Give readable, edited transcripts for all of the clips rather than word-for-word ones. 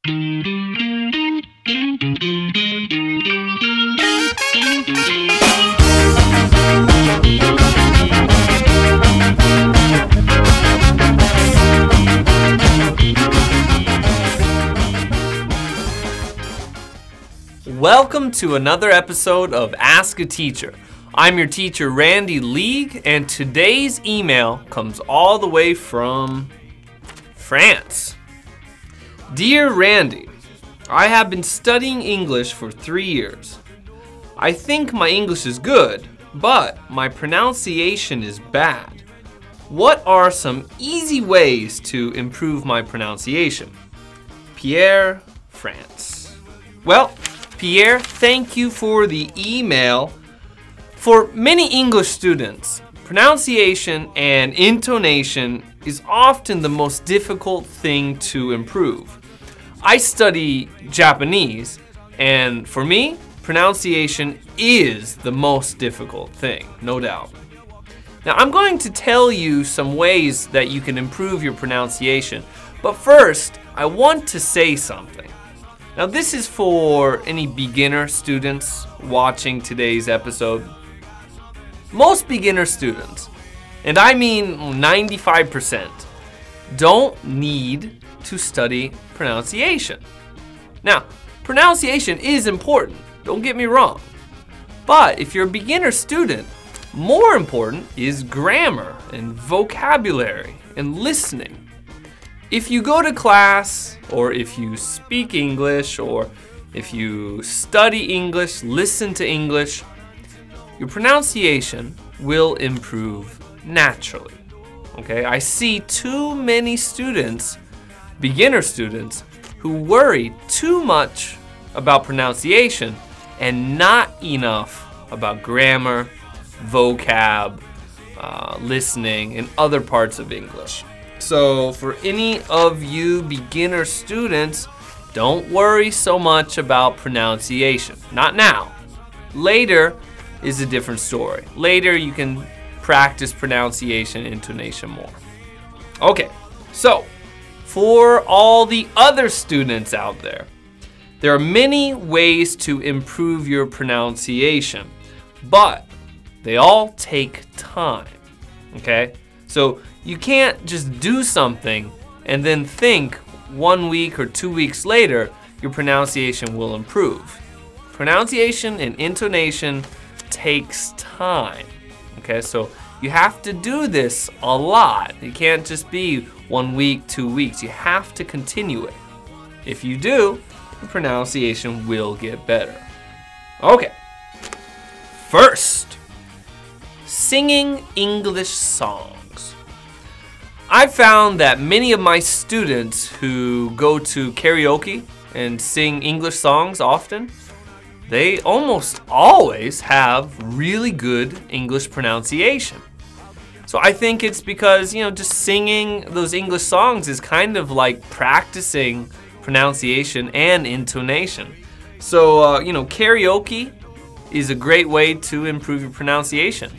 Welcome to another episode of Ask a Teacher. I'm your teacher, Randy League, and today's email comes all the way from France. Dear Randy, I have been studying English for 3 years. I think my English is good, but my pronunciation is bad. What are some easy ways to improve my pronunciation? Pierre, France. Well, Pierre, thank you for the email. For many English students, pronunciation and intonation is often the most difficult thing to improve. I study Japanese, and for me, pronunciation is the most difficult thing, no doubt. Now, I'm going to tell you some ways that you can improve your pronunciation, but first, I want to say something. Now, this is for any beginner students watching today's episode. Most beginner students, and I mean 95%, don't need to study pronunciation. Now, pronunciation is important, don't get me wrong. But if you're a beginner student, more important is grammar and vocabulary and listening. If you go to class, or if you speak English, or if you study English, listen to English, your pronunciation will improve naturally. Okay, I see too many students, beginner students, who worry too much about pronunciation and not enough about grammar, vocab, listening, and other parts of English. So for any of you beginner students, don't worry so much about pronunciation. Not now. Later is a different story. Later you can practice pronunciation and intonation more. Okay, so for all the other students out there are many ways to improve your pronunciation, but they all take time, okay? So you can't just do something and then think 1 week or 2 weeks later your pronunciation will improve. Pronunciation and intonation takes time. Okay, so you have to do this a lot. It can't just be 1 week, 2 weeks. You have to continue it. If you do, the pronunciation will get better. Okay, first, singing English songs. I found that many of my students who go to karaoke and sing English songs often, they almost always have really good English pronunciation. So I think it's because, just singing those English songs is kind of like practicing pronunciation and intonation. So, karaoke is a great way to improve your pronunciation.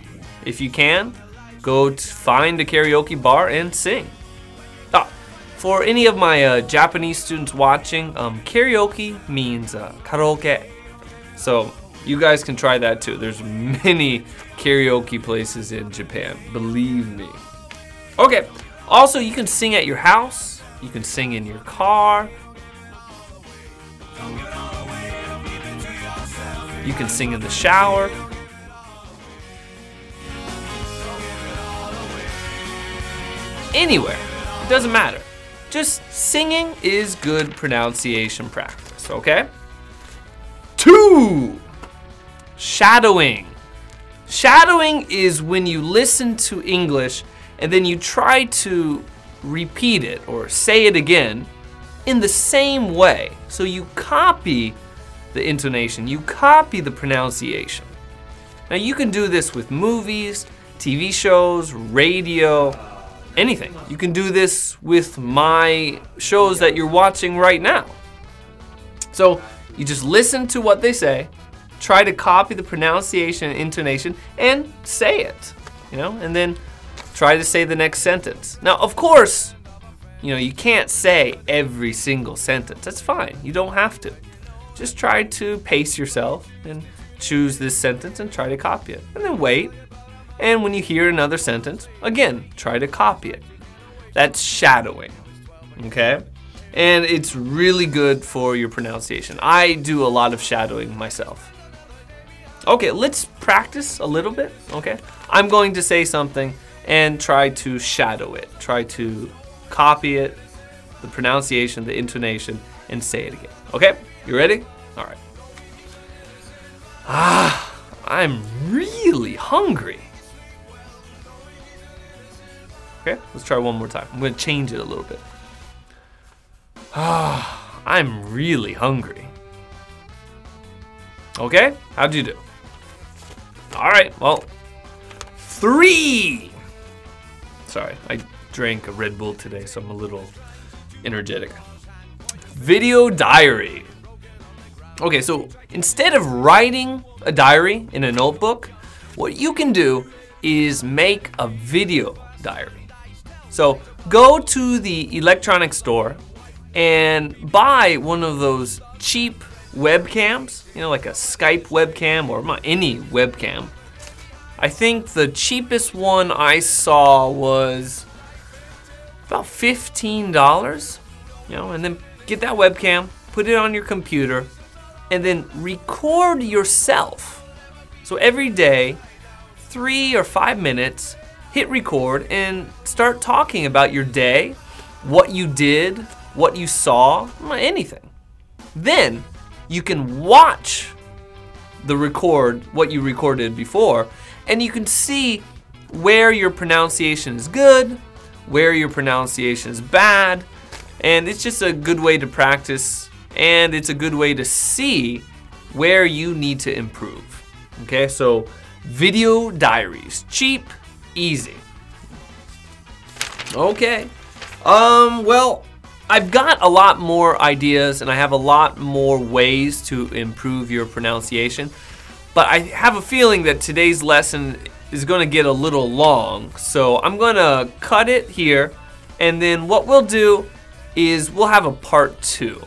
If you can, go find a karaoke bar and sing. For any of my Japanese students watching, karaoke means karaoke. So you guys can try that too. There's many karaoke places in Japan, believe me. Okay, also you can sing at your house, you can sing in your car, you can sing in the shower. Anywhere, it doesn't matter. Just singing is good pronunciation practice, okay? 2, shadowing. Shadowing is when you listen to English and then you try to repeat it or say it again in the same way. So you copy the intonation, you copy the pronunciation. Now you can do this with movies, TV shows, radio, anything. You can do this with my shows that you're watching right now. So you just listen to what they say, try to copy the pronunciation and intonation, and say it, and then try to say the next sentence. Now, of course, you can't say every single sentence. That's fine. You don't have to. Just try to pace yourself and choose this sentence and try to copy it. And then wait. And when you hear another sentence, again, try to copy it. That's shadowing, okay? And it's really good for your pronunciation. I do a lot of shadowing myself. Okay, let's practice a little bit, okay? I'm going to say something and try to shadow it. Try to copy it, the pronunciation, the intonation, and say it again. Okay, you ready? All right. I'm really hungry. Okay, let's try one more time. I'm going to change it a little bit. I'm really hungry. Okay, how'd you do? All right, well, 3. Sorry, I drank a Red Bull today, so I'm a little energetic. Video diary. Okay, so instead of writing a diary in a notebook, what you can do is make a video diary. So go to the electronics store and buy one of those cheap webcams, like a Skype webcam or any webcam. I think the cheapest one I saw was about $15, and then get that webcam, put it on your computer, and then record yourself. So every day, 3 or 5 minutes, hit record and start talking about your day, what you did, what you saw, anything. Then you can watch what you recorded before, and you can see where your pronunciation is good, where your pronunciation is bad, and it's just a good way to practice, and it's a good way to see where you need to improve. Okay, so video diaries, cheap, easy. Okay, well, I've got a lot more ideas and I have a lot more ways to improve your pronunciation, but I have a feeling that today's lesson is going to get a little long, so I'm going to cut it here, and then what we'll do is we'll have a part 2,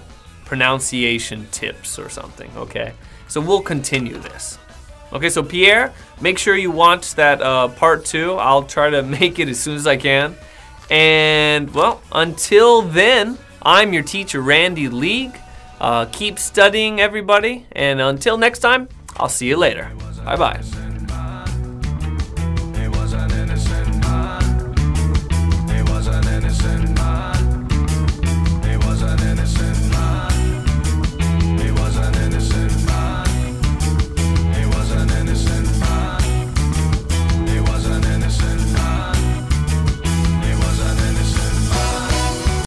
pronunciation tips or something, okay? So we'll continue this. Okay, so Pierre, make sure you watch that part 2. I'll try to make it as soon as I can. And, well, until then, I'm your teacher, Randy League. Keep studying, everybody. And until next time, I'll see you later. Bye-bye.